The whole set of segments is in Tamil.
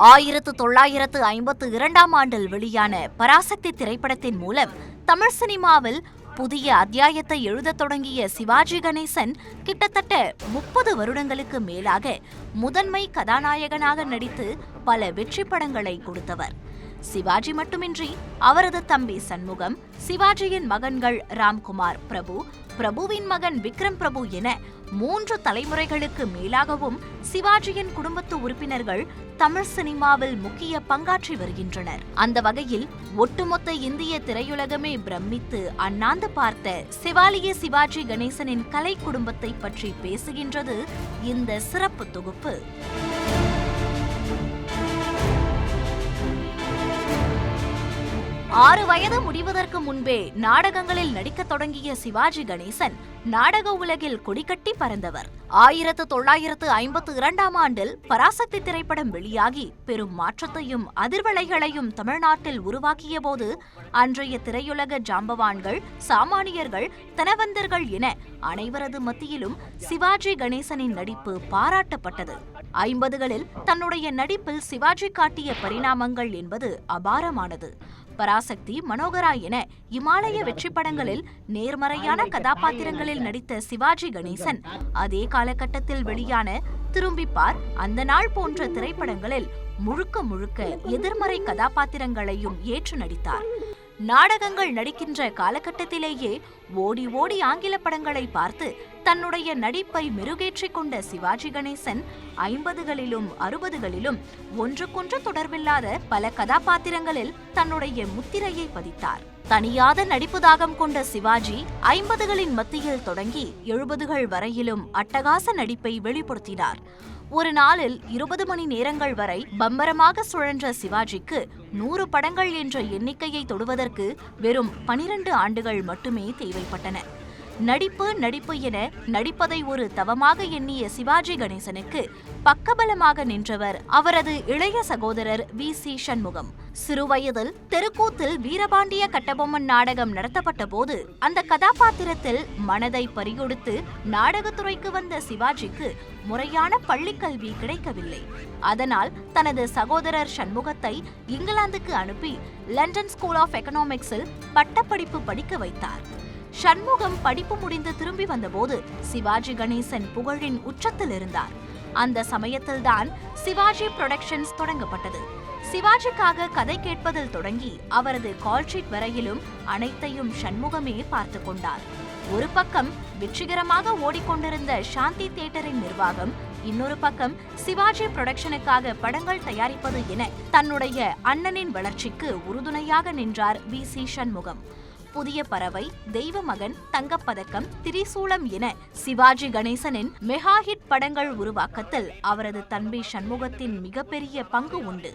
1952ஆம் ஆண்டில் வெளியான பராசக்தி திரைப்படத்தின் மூலம் தமிழ் சினிமாவில் புதிய அத்தியாயத்தை எழுதத் தொடங்கிய சிவாஜி கணேசன் கிட்டத்தட்ட 30 வருடங்களுக்கு மேலாக முதன்மை கதாநாயகனாக நடித்து பல வெற்றி படங்களை கொடுத்தவர். சிவாஜி மட்டுமின்றி அவரது தம்பி சண்முகம், சிவாஜியின் மகன்கள் ராம்குமார் பிரபு, பிரபுவின் மகன் விக்ரம் பிரபு என 3 தலைமுறைகளுக்கு மேலாகவும் சிவாஜியின் குடும்பத்து உறுப்பினர்கள் தமிழ் சினிமாவில் முக்கிய பங்காற்றி வருகின்றனர். அந்த வகையில் ஒட்டுமொத்த இந்திய திரையுலகமே பிரமித்து அண்ணாந்து பார்த்த செவாலிய சிவாஜி கணேசனின் கலை குடும்பத்தை பற்றி பேசுகின்றது இந்த சிறப்பு தொகுப்பு. 6 வயது முடிவதற்கு முன்பே நாடகங்களில் நடிக்கத் தொடங்கிய சிவாஜி கணேசன் நாடக உலகில் கொடிகட்டி பறந்தவர். 1952ஆம் ஆண்டில் பராசக்தி திரைப்படம் வெளியாகி பெரும் மாற்றத்தையும் அதிர்வலைகளையும் தமிழ்நாட்டில் உருவாக்கிய போது அன்றைய திரையுலக ஜாம்பவான்கள், சாமானியர்கள், தனவந்தர்கள் என அனைவரது மத்தியிலும் சிவாஜி கணேசனின் நடிப்பு பாராட்டப்பட்டது. 50களில் தன்னுடைய நடிப்பில் சிவாஜி காட்டிய பரிணாமங்கள் என்பது அபாரமானது. பராசக்தி, மனோகரா என இமாலய வெற்றி படங்களில் நேர்மறையான கதாபாத்திரங்களில் நடித்த சிவாஜி கணேசன் அதே காலகட்டத்தில் வெளியான திரும்பிப்பார், அந்த நாள் போன்ற திரைப்படங்களில் முழுக்க முழுக்க எதிர்மறை கதாபாத்திரங்களையும் ஏற்று நடித்தார். நாடகங்கள் நடிக்கின்ற காலகட்டத்திலேயே ஓடி ஓடி ஆங்கில படங்களை பார்த்து தன்னுடைய நடிப்பை மெருகேற்றிக் கொண்ட சிவாஜி கணேசன் 50களிலும் 60களிலும் ஒன்றுக்கொன்று தொடர்பில்லாத பல கதாபாத்திரங்களில் தன்னுடைய முத்திரையை பதித்தார். தனியாத நடிப்பு தாகம் கொண்ட சிவாஜி 50களின் மத்தியில் தொடங்கி 70கள் வரையிலும் அட்டகாச நடிப்பை வெளிப்படுத்தினார். ஒரு நாளில் 20 மணி நேரங்கள் வரை பம்பரமாக சுழன்ற சிவாஜிக்கு 100 படங்கள் என்ற எண்ணிக்கையை தொடுவதற்கு வெறும் 12 ஆண்டுகள் மட்டுமே தேவைப்பட்டன. நடிப்பு என நடிப்பதை ஒரு தவமாக எண்ணிய சிவாஜி கணேசனுக்கு பக்கபலமாக நின்றவர் அவரது இளைய சகோதரர் வி.சி. சண்முகம். சிறுவயதில் தெருக்கூத்தில் வீரபாண்டிய கட்டபொம்மன் நாடகம் நடத்தப்பட்ட போது அந்த கதாபாத்திரத்தில் மனதை பறிகொடுத்து நாடகத்துறைக்கு வந்த சிவாஜிக்கு முறையான பள்ளிக்கல்வி கிடைக்கவில்லை. அதனால் தனது சகோதரர் சண்முகத்தை இங்கிலாந்துக்கு அனுப்பி லண்டன் ஸ்கூல் ஆஃப் எகனாமிக்ஸில் பட்டப்படிப்பு படிக்க வைத்தார். சண்முகம் படிப்பு முடிந்து திரும்பி வந்தபோது சிவாஜி கணேசன் புகழின் உச்சத்தில் இருந்தார். அந்த சமயத்தில்தான் சிவாஜி புரொடக்ஷன்ஸ் தொடங்கப்பட்டது. சிவாஜிக்காக கதை கேட்பதில் தொடங்கி அவரது கால்ஷீட் வரையிலும் அனைத்தையும் சண்முகமே பார்த்து கொண்டார். ஒரு பக்கம் வெற்றிகரமாக ஓடிக்கொண்டிருந்த சாந்தி தியேட்டரின் நிர்வாகம், இன்னொரு பக்கம் சிவாஜி புரொடக்ஷனுக்காக படங்கள் தயாரிப்பது என தன்னுடைய அண்ணனின் வளர்ச்சிக்கு உறுதுணையாக நின்றார் வி.சி. சண்முகம். புதிய பறவை, தெய்வ மகன், தங்கப்பதக்கம், திரிசூலம் என சிவாஜி கணேசனின் மெகா ஹிட் படங்கள் உருவாக்கத்தில் அவரது தம்பி சண்முகத்தின் மிகப்பெரிய பங்கு உண்டு.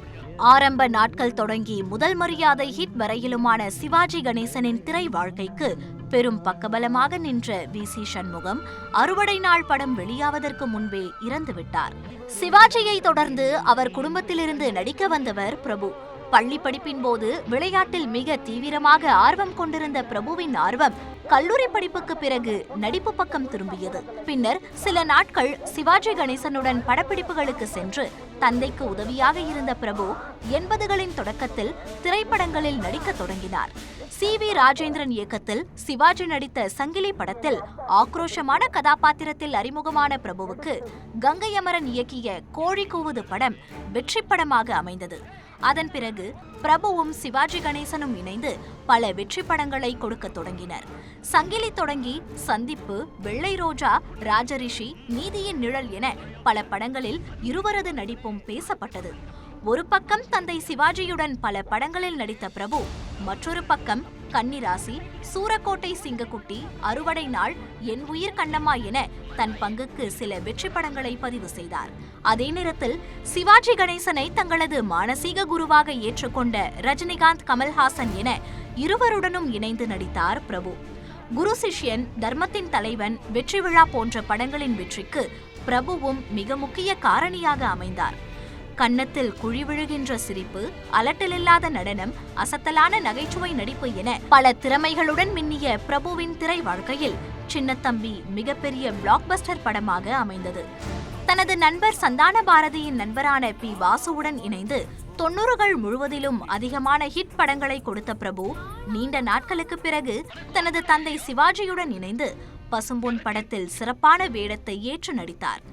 ஆரம்ப நாட்கள் தொடங்கி முதல் மரியாதை ஹிட் வரையிலுமான சிவாஜி கணேசனின் திரை வாழ்க்கைக்கு பெரும் பக்கபலமாக நின்ற வி.சி. சண்முகம் அறுவடை நாள் படம் வெளியாவதற்கு முன்பே இறந்துவிட்டார். சிவாஜியை தொடர்ந்து அவர் குடும்பத்திலிருந்து நடிக்க வந்தவர் பிரபு. பள்ளி படிப்பின் போது விளையாட்டில் மிக தீவிரமாக ஆர்வம் கொண்டிருந்த பிரபுவின் ஆர்வம் கல்லூரி படிப்புக்கு பிறகு நடிப்பு பக்கம் திரும்பியது. பின்னர் சில நாட்கள் சிவாஜி கணேசனுடன் படப்பிடிப்புகளுக்கு சென்று தந்தைக்கு உதவியாக இருந்த பிரபு 80களின் தொடக்கத்தில் திரைப்படங்களில் நடிக்க தொடங்கினார். சி.வி. ராஜேந்திரன் இயக்கத்தில் சிவாஜி நடித்த சங்கிலி படத்தில் ஆக்ரோஷமான கதாபாத்திரத்தில் அறிமுகமான பிரபுவுக்கு கங்கை அமரன் இயக்கிய கோழி கூவுது படம் வெற்றி படமாக அமைந்தது. அதன் பிறகு பிரபுவும் சிவாஜி கணேசனும் இணைந்து பல வெற்றி படங்களை கொடுக்க தொடங்கினர். சங்கிலி தொடங்கி சந்திப்பு, வெள்ளை ரோஜா, ராஜரிஷி, நீதியின் நிழல் என பல படங்களில் இருவரது நடிப்பும் பேசப்பட்டது. ஒரு பக்கம் தந்தை சிவாஜியுடன் பல படங்களில் நடித்த பிரபு, மற்றொரு பக்கம் கன்னிராசி, சூரக்கோட்டை சிங்கக்குட்டி, அறுவடை நாள், என் உயிர் கண்ணம்மா என தன் பங்குக்கு சில வெற்றி படங்களை பதிவு செய்தார். அதே நேரத்தில் சிவாஜி கணேசனை தங்களது மானசீக குருவாக ஏற்றுக்கொண்ட ரஜினிகாந்த், கமல்ஹாசன் என இருவருடனும் இணைந்து நடித்தார் பிரபு. குரு சிஷ்யன், தர்மத்தின் தலைவன், வெற்றி விழா போன்ற படங்களின் வெற்றிக்கு பிரபுவும் மிக முக்கிய காரணியாக அமைந்தார். கன்னத்தில் குழி விழுகின்ற சிரிப்பு, அலட்டலில்லாத நடனம், அசத்தலான நகைச்சுவை நடிப்பு என பல திறமைகளுடன் மின்னிய பிரபுவின் திரை வாழ்க்கையில் சின்னத்தம்பி மிகப்பெரிய பிளாக்பஸ்டர் படமாக அமைந்தது. தனது நண்பர் சந்தான பாரதியின் நண்பரான பி வாசுவுடன் இணைந்து 90கள் முழுவதிலும் அதிகமான ஹிட் படங்களை கொடுத்த பிரபு நீண்ட நாட்களுக்கு பிறகு தனது தந்தை சிவாஜியுடன் இணைந்து பசும்பொன் படத்தில் சிறப்பான வேடத்தை ஏற்று நடித்தார்.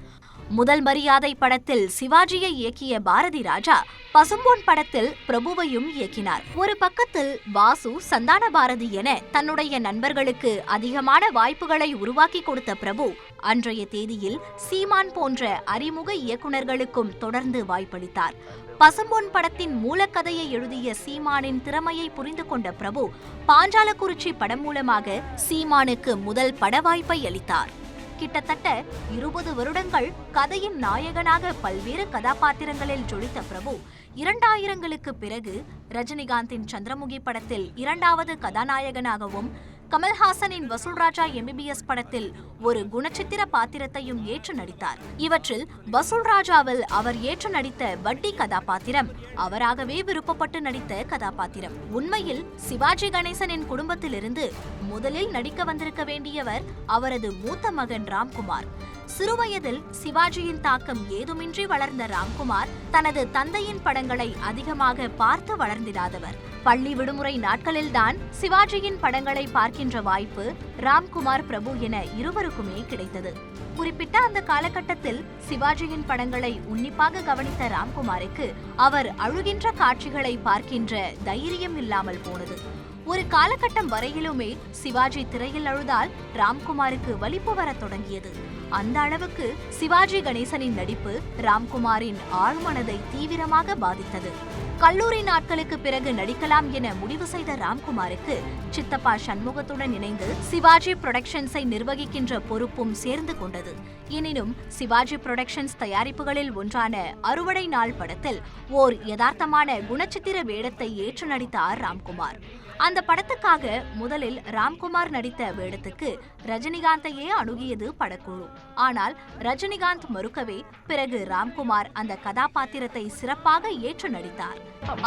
முதல் மரியாதை படத்தில் சிவாஜியை இயக்கிய பாரதி ராஜா பசும்பொன் படத்தில் பிரபுவையும் இயக்கினார். ஒரு பக்கத்தில் வாசு, சந்தான பாரதி என தன்னுடைய நண்பர்களுக்கு அதிகமான வாய்ப்புகளை உருவாக்கி கொடுத்த பிரபு அன்றைய தேதியில் சீமான் போன்ற அறிமுக இயக்குநர்களுக்கும் தொடர்ந்து வாய்ப்பளித்தார். பசும்பொன் படத்தின் மூலக்கதையை எழுதிய சீமானின் திறமையை புரிந்து கொண்ட பிரபு பாஞ்சாலக்குறிச்சி படம் மூலமாக சீமானுக்கு முதல் பட வாய்ப்பை அளித்தார். கிட்டத்தட்ட 20 வருடங்கள் கதையின் நாயகனாக பல்வேறு கதாபாத்திரங்களில் ஜொலித்த பிரபு 2000களுக்கு பிறகு ரஜினிகாந்தின் சந்திரமுகி படத்தில் 2வது கதாநாயகனாகவும் கமல்ஹாசனின் வசூல்ராஜா MBBS படத்தில் ஒரு குணச்சித்திர பாத்திரத்தையும் ஏற்று நடித்தார். இவற்றில் வசூல்ராஜாவில் அவர் ஏற்று நடித்த வட்டி கதாபாத்திரம் அவராகவே விருப்பப்பட்டு நடித்த கதாபாத்திரம். உண்மையில் சிவாஜி கணேசனின் குடும்பத்திலிருந்து முதலில் நடிக்க வந்திருக்க வேண்டியவர் அவரது மூத்த மகன் ராம்குமார். சிறுவயதில் சிவாஜியின் தாக்கம் ஏதுமின்றி வளர்ந்த ராம்குமார் தனது தந்தையின் படங்களை அதிகமாக பார்த்து வளர்ந்திராதவர். பள்ளி விடுமுறை நாட்களில்தான் சிவாஜியின் படங்களை பார்க்கின்ற வாய்ப்பு ராம்குமார், பிரபு என இருவருக்குமே கிடைத்தது. குறிப்பிட்ட அந்த காலகட்டத்தில் சிவாஜியின் படங்களை உன்னிப்பாக கவனித்த ராம்குமாருக்கு அவர் அழுகின்ற காட்சிகளை பார்க்கின்ற தைரியம் இல்லாமல் போனது. ஒரு காலகட்டம் வரையிலுமே சிவாஜி திரையில் அழுதால் ராம்குமாருக்கு வலிப்பு வரத் தொடங்கியது. அந்த அளவுக்கு சிவாஜி கணேசனின் நடிப்பு ராம்குமாரின் ஆழ்மனதை தீவிரமாக பாதித்தது. கல்லூரி நாட்களுக்கு பிறகு நடிக்கலாம் என முடிவு செய்த ராம்குமாருக்கு சித்தப்பா சண்முகத்துடன் இணைந்து சிவாஜி புரொடக்ஷன்ஸை நிர்வகிக்கின்ற பொறுப்பும் சேர்ந்து கொண்டது. எனினும் சிவாஜி புரொடக்ஷன்ஸ் தயாரிப்புகளில் ஒன்றான அறுவடை நாள் படத்தில் ஓர் யதார்த்தமான குணச்சித்திர வேடத்தை ஏற்று நடித்தார் ராம்குமார். அந்த படத்துக்காக முதலில் ராம்குமார் நடித்த வேடத்துக்கு ரஜினிகாந்தையே அணுகியது படக்குழு. ஆனால் ரஜினிகாந்த் மறுக்கவே பிறகு ராம்குமார் அந்த கதாபாத்திரத்தை சிறப்பாக ஏற்று நடித்தார்.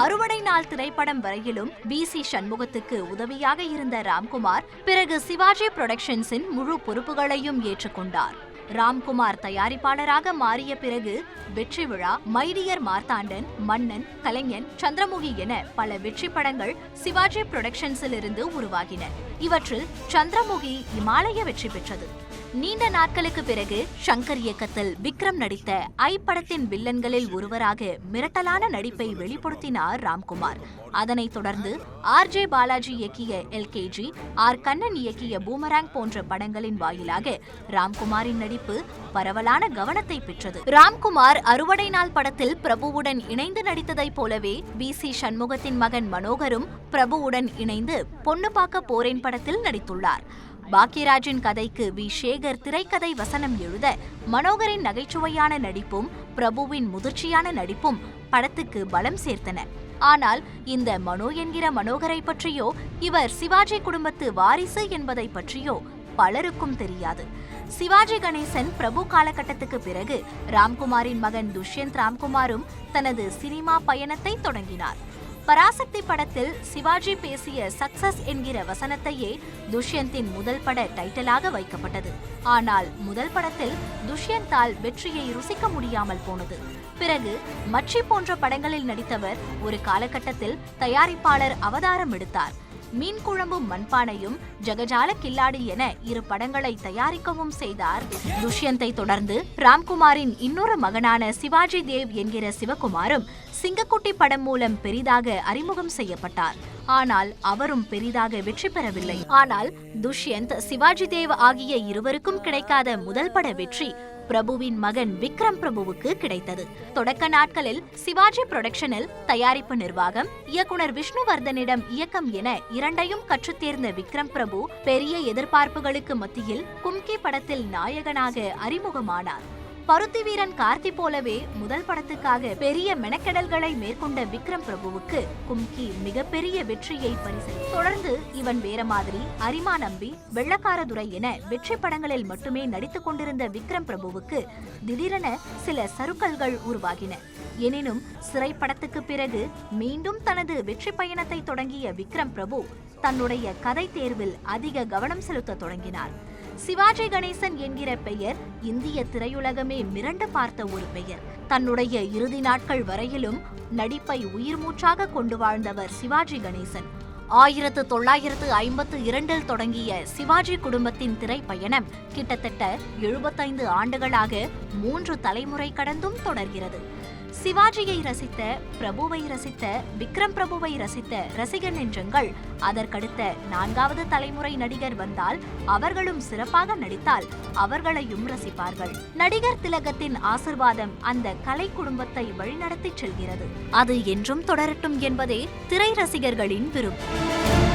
அறுவடை நாள் திரைப்படம் வரையிலும் BC சண்முகத்துக்கு உதவியாக இருந்த ராம்குமார் பிறகு சிவாஜி புரொடக்ஷன்ஸின் முழு பொறுப்புகளையும் ஏற்றுக்கொண்டார். ராம்குமார் தயாரிப்பாளராக மாறிய பிறகு வெற்றி விழா, மைடியர் மார்த்தாண்டன், மன்னன், கலைஞன், சந்திரமுகி என பல வெற்றி படங்கள் சிவாஜி புரொடக்ஷன்ஸிலிருந்து உருவாகின. இவற்றில் சந்திரமுகி இமாலய வெற்றி பெற்றது. நீண்ட நாட்களுக்கு பிறகு ஷங்கர் இயக்கத்தில் விக்ரம் நடித்த ஐ படத்தின் வில்லன்களில் ஒருவராக மிரட்டலான நடிப்பை வெளிப்படுத்தினார் ராம்குமார். அதனைத் தொடர்ந்து RJ பாலாஜி இயக்கிய LKG, R கண்ணன் இயக்கிய பூமராங் போன்ற படங்களின் வாயிலாக ராம்குமாரின் நடிப்பு பரவலான கவனத்தை பெற்றது. ராம்குமார் அறுவடை நாள் படத்தில் பிரபுவுடன் இணைந்து நடித்ததைப் போலவே BC சண்முகத்தின் மகன் மனோகரும் பிரபுவுடன் இணைந்து பொண்ணு பார்க்க போரேன் படத்தில் நடித்துள்ளார். பாக்யராஜின் கதைக்கு V. சேகர் திரைக்கதை வசனம் எழுத மனோகரின் நகைச்சுவையான நடிப்பும் பிரபுவின் முதிர்ச்சியான நடிப்பும் படத்துக்கு பலம் சேர்த்தன. ஆனால் இந்த மனோ என்கிற மனோகரை பற்றியோ இவர் சிவாஜி குடும்பத்து வாரிசு என்பதை பற்றியோ பலருக்கும் தெரியாது. சிவாஜி கணேசன் பிரபு காலகட்டத்துக்கு பிறகு ராம்குமாரின் மகன் துஷ்யந்த் ராம்குமாரும் தனது சினிமா பயணத்தை தொடங்கினார். பராசக்தி படத்தில் சிவாஜி பேசிய சக்சஸ் என்கிற வசனத்தையே துஷ்யந்தின் முதல் பட டைட்டிலாக வைக்கப்பட்டது. ஆனால் முதல் படத்தில் துஷ்யந்தால் வெற்றியை ருசிக்க முடியாமல் போனது. பிறகு மச்சி போன்ற படங்களில் நடித்தவர் ஒரு காலகட்டத்தில் தயாரிப்பாளர் அவதாரம் எடுத்தார். மீன் குழம்பும் மண்பானையும், ஜகஜால கில்லாடி என 2 படங்களை தயாரிக்கவும் செய்தார். துஷ்யந்தை தொடர்ந்து ராம்குமாரின் இன்னொரு மகனான சிவாஜி தேவ் என்கிற சிவகுமாரும் சிங்கக்குட்டி படம் மூலம் பெரிதாக அறிமுகம் செய்யப்பட்டார். ஆனால் அவரும் பெரிதாக வெற்றி பெறவில்லை. ஆனால் துஷ்யந்த், சிவாஜி தேவ் ஆகிய இருவருக்கும் கிடைக்காத முதல் பட வெற்றி பிரபுவின் மகன் விக்ரம் பிரபுவுக்கு கிடைத்தது. தொடக்க நாட்களில் சிவாஜி புரொடக்ஷனில் தயாரிப்பு நிர்வாகம், இயக்குனர் விஷ்ணுவர்தனிடம் இயக்கம் என 2ஐயும் கற்றுத் தேர்ந்த விக்ரம் பிரபு பெரிய எதிர்பார்ப்புகளுக்கு மத்தியில் கும்கி படத்தில் நாயகனாக அறிமுகமானார். பருத்தி வீரன் கார்த்தி போலவே முதல் படத்துக்காக பெரிய மெனக்கெடல்களை மேற்கொண்ட விக்ரம் பிரபுவுக்கு கும்கி மிகப்பெரிய வெற்றியை பரிசளித்தது. தொடர்ந்து இவன் வேற மாதிரி, அரிமா நம்பி, வெள்ளக்காரதுரை என வெற்றி படங்களில் மட்டுமே நடித்துக் கொண்டிருந்த விக்ரம் பிரபுவுக்கு திடீரென சில சறுக்கல்கள் உருவாகின. எனினும் சிறைப்படத்துக்கு பிறகு மீண்டும் தனது வெற்றி பயணத்தை தொடங்கிய விக்ரம் பிரபு தன்னுடைய கதை தேர்வில் அதிக கவனம் செலுத்த தொடங்கினார். சிவாஜி கணேசன் என்கிற பெயர் இந்திய திரையுலகமே மிரண்டு பார்த்த ஒரு பெயர். தன்னுடைய இறுதி நாட்கள் வரையிலும் நடிப்பை உயிர் மூச்சாக கொண்டு வாழ்ந்தவர் சிவாஜி கணேசன். 1952 தொடங்கிய சிவாஜி குடும்பத்தின் திரைப்பயணம் கிட்டத்தட்ட 75 ஆண்டுகளாக 3 தலைமுறை கடந்தும் தொடர்கிறது. சிவாஜியை ரசித்த, பிரபுவை ரசித்த, விக்ரம் பிரபுவை ரசித்த ரசிக நெஞ்சங்கள் அதற்கடுத்த 4வது தலைமுறை நடிகர் வந்தால் அவர்களும் சிறப்பாக நடித்தால் அவர்களையும் ரசிப்பார்கள். நடிகர் திலகத்தின் ஆசிர்வாதம் அந்த கலை குடும்பத்தை வழிநடத்திச் செல்கிறது. அது என்றும் தொடரட்டும் என்பதே திரை ரசிகர்களின் விருப்பம்.